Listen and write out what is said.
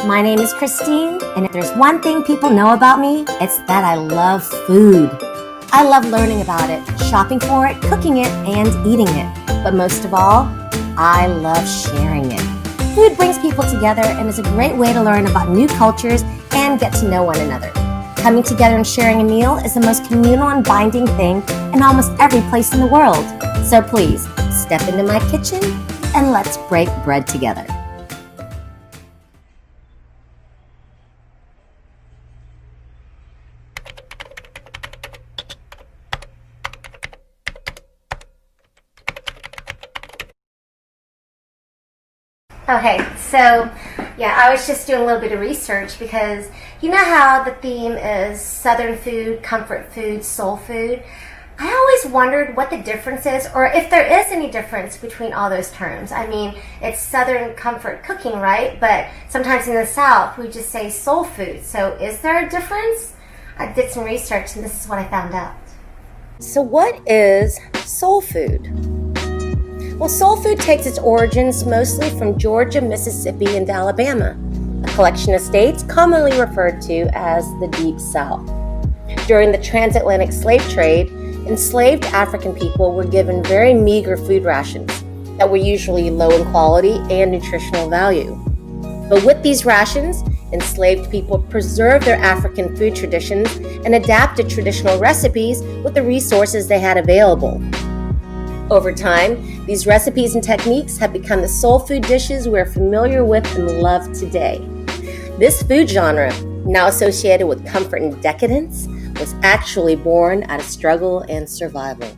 My name is Christine, and if there's one thing people know about me, it's that I love food. I love learning about it, shopping for it, cooking it, and eating it. But most of all, I love sharing it. Food brings people together and is a great way to learn about new cultures and get to know one another. Coming together and sharing a meal is the most communal and binding thing in almost every place in the world. So please, step into my kitchen and let's break bread together. Okay, so I was just doing a little bit of research because you know how the theme is Southern food, comfort food, soul food? I always wondered what the difference is, or if there is any difference between all those terms. I mean, it's Southern comfort cooking, right? But sometimes in the South, we just say soul food. So is there a difference? I did some research and this is what I found out. So what is soul food? Well, soul food takes its origins mostly from Georgia, Mississippi, and Alabama, a collection of states commonly referred to as the Deep South. During the transatlantic slave trade, enslaved African people were given very meager food rations that were usually low in quality and nutritional value. But with these rations, enslaved people preserved their African food traditions and adapted traditional recipes with the resources they had available. Over time, these recipes and techniques have become the soul food dishes we're familiar with and love today. This food genre, now associated with comfort and decadence, was actually born out of struggle and survival.